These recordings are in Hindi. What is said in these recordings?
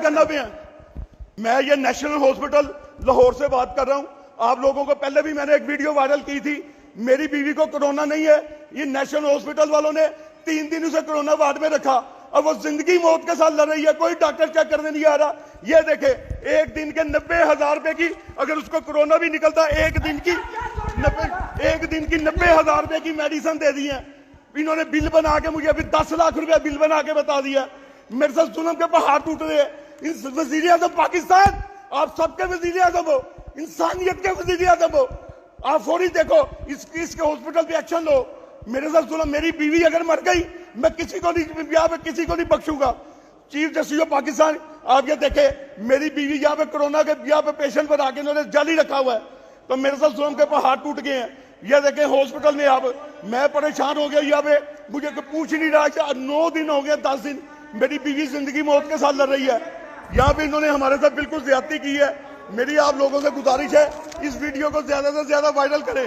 करना पे हैं। मैं ये नेशनल हॉस्पिटल लाहौर से बात कर रहा हूं। आप लोगों को पहले भी मैंने एक वीडियो वायरल की थी। मेरी बीवी को कोरोना नहीं है। ये नेशनल हॉस्पिटल वालों ने 3 दिन उसे कोरोना वार्ड में रखा और वो जिंदगी मौत के साथ लड़ रही है। कोई डॉक्टर चेक करने नहीं आ रहा। ये देखे, एक दिन के 90,000 रुपए की, अगर उसको कोरोना भी निकलता, एक दिन की 90,000 रुपए की मेडिसिन दे दी है। इन्होंने बिल बना के मुझे अभी 10 लाख रुपया बिल बना के बता दिया। मेरे साथ जुल्म के पहाड़ टूट रहे हैं। इस वजीर आजम पाकिस्तान, आप सबके वजीर आजम हो, इंसानियत के वजीर आजम हो, आप फौरी देखो, इसके हॉस्पिटल पे एक्शन लो। मेरे साथ जुल्म, मेरी बीवी अगर मर गई, मैं किसी को नहीं बख्शूंगा। चीफ जस्टिस ऑफ पाकिस्तान, आप ये देखे, मेरी बीवी यहाँ पे कोरोना के पेशेंट पर आके इन्होंने जाली रखा हुआ है, तो मेरे साथ जुल्म के पहाड़ टूट गए हैं। ये देखे हॉस्पिटल में, आप, मैं परेशान हो गया। यहाँ पे मुझे पूछ नहीं रहा। 9 दिन हो गए, 10 दिन मेरी बीवी जिंदगी मौत के साथ लड़ रही है। यहाँ पे इन्होंने हमारे साथ बिल्कुल ज्यादती की है। मेरी आप लोगों से गुजारिश है, इस वीडियो को ज्यादा से ज्यादा वायरल करें।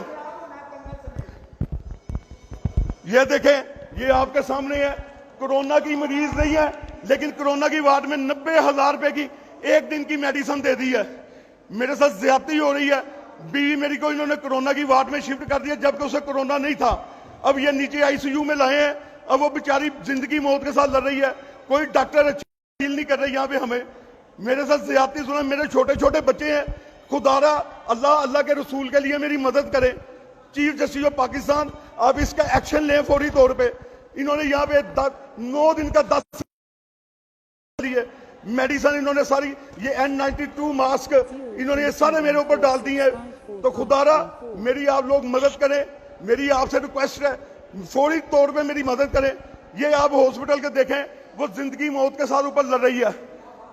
ये देखें, ये आपके सामने है, कोरोना की मरीज नहीं है, लेकिन कोरोना की वार्ड में 90,000 रुपए की एक दिन की मेडिसिन दे दी है। मेरे साथ ज्यादती हो रही है। बीवी मेरी को इन्होंने कोरोना की वार्ड में शिफ्ट कर दिया, जबकि उसे कोरोना नहीं था। अब ये नीचे आईसीयू में लाए हैं। अब वो बेचारी जिंदगी मौत के साथ लड़ रही है। कोई डॉक्टर फील नहीं कर रहे यहाँ पे हमें। मेरे साथ ज्यादती सुना। मेरे छोटे छोटे बच्चे हैं। खुदारा अल्लाह के रसूल के लिए मेरी मदद करें। चीफ जस्टिस ऑफ पाकिस्तान, आप इसका एक्शन लें फौरी तौर पे। इन्होंने यहाँ पे 9 दिन का 10 मेडिसिन, इन्होंने सारी ये N92 मास्क, इन्होंने ये सारे मेरे ऊपर डाल दिए हैं। तो खुदारा मेरी आप लोग मदद करें। मेरी आपसे रिक्वेस्ट है, फौरी तौर पे मेरी मदद करें। ये आप हॉस्पिटल के देखें, वो जिंदगी मौत के साथ ऊपर लड़ रही है।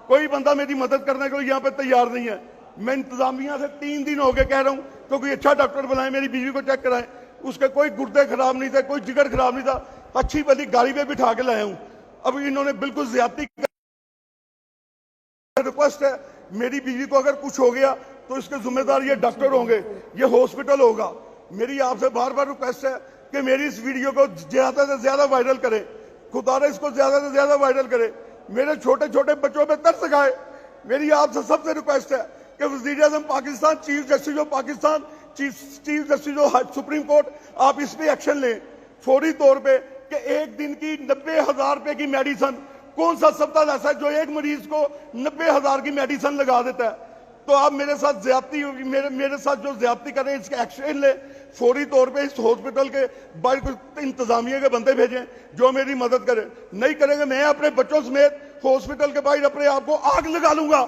कोई बंदा मेरी मदद करने को यहाँ पे तैयार नहीं है। मैं इंतजामिया से 3 दिन हो गए कह रहा हूँ तो कोई अच्छा डॉक्टर बुलाए, मेरी बीवी को चेक कराएं। उसके कोई गुर्दे खराब नहीं थे, कोई जिगर खराब नहीं था। अच्छी भली गाड़ी पे बिठा के लाया हूँ। अब इन्होंने बिल्कुल ज्यादती। रिक्वेस्ट है, मेरी बीवी को अगर कुछ हो गया तो इसके जिम्मेदार ये डॉक्टर होंगे, ये हॉस्पिटल होगा। मेरी आपसे बार बार रिक्वेस्ट है कि मेरी इस वीडियो को ज्यादा से ज्यादा वायरल करें। खुदारा इसको ज्यादा से ज्यादा वायरल करें। मेरे छोटे छोटे बच्चों पे तरस खाए। मेरी आपसे सबसे रिक्वेस्ट है कि वज़ीर आज़म Pakistan, chief justice of Pakistan, chief justice of supreme court, आप इस पे एक्शन लें फौरी तौर पे कि एक दिन की 90,000 रुपए की मेडिसिन, कौन सा अस्पताल ऐसा है जो एक मरीज को 90,000 की मेडिसिन लगा देता है। तो आप मेरे साथ ज्यादती, मेरे साथ जो ज्यादती करें, इसका एक्शन ले फौरी तौर पे। इस हॉस्पिटल के बाहर कुछ इंतजामिया के बंदे भेजें जो मेरी मदद करें। नहीं करेंगे, मैं अपने बच्चों समेत हॉस्पिटल के बाहर अपने आप को आग लगा लूंगा।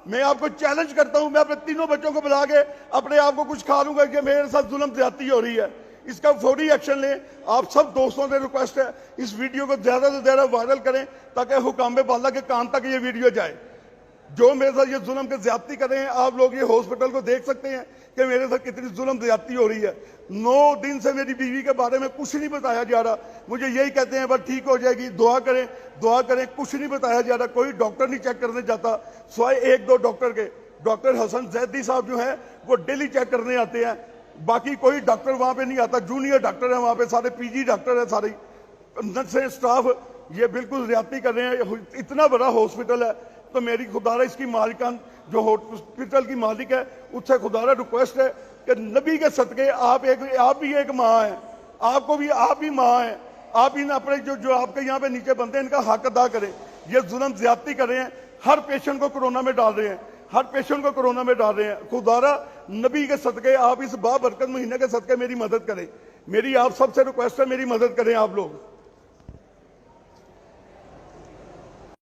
मैं आपको चैलेंज करता हूं, मैं अपने तीनों बच्चों को बुला के अपने आप को कुछ खा लूंगा कि मेरे साथ जुल्म ज्यादती हो रही है। इसका फौरी एक्शन लें। आप सब दोस्तों से रिक्वेस्ट है, इस वीडियो को ज्यादा से ज्यादा वायरल करें ताकि हुकाम बाला के कान तक ये वीडियो जाए। जो मेरे साथ ये जुल्म के ज्यादती कर रहे हैं, आप लोग ये हॉस्पिटल को देख सकते हैं कि मेरे साथ कितनी जुल्म ज्यादती हो रही है। 9 दिन से मेरी बीवी के बारे में कुछ नहीं बताया जा रहा। मुझे यही कहते हैं बस ठीक हो जाएगी, दुआ करें दुआ करें, कुछ नहीं बताया जा रहा। कोई डॉक्टर नहीं चेक करने जाता सिवाय 1-2 डॉक्टर के। डॉक्टर हसन जैदी साहब जो है वो डेली चेक करने आते हैं, बाकी कोई डॉक्टर वहां पे नहीं आता। जूनियर डॉक्टर है वहां पे, सारे पीजी डॉक्टर है, सारे नर्सें स्टाफ, ये बिल्कुल ज्यादती कर रहे हैं। इतना बड़ा हॉस्पिटल है, तो मेरी खुदारा इसकी मालिकान जो हॉस्पिटल की मालिक है उससे खुदारा रिक्वेस्ट है कि नबी के सदके आप भी एक माँ है, आपको भी आप भी माँ है। आप इन अपने जो आपके यहाँ पे नीचे बनते हैं इनका हक अदा करें। ये जुल्म ज्यादती कर रहे हैं, हर पेशेंट को कोरोना में डाल रहे हैं, हर पेशेंट को कोरोना में डाल रहे हैं। खुदारा नबी के सदके आप इस बाबरकत महीने के सदके मेरी मदद करें। मेरी आप सबसे रिक्वेस्ट है, मेरी मदद करें आप लोग।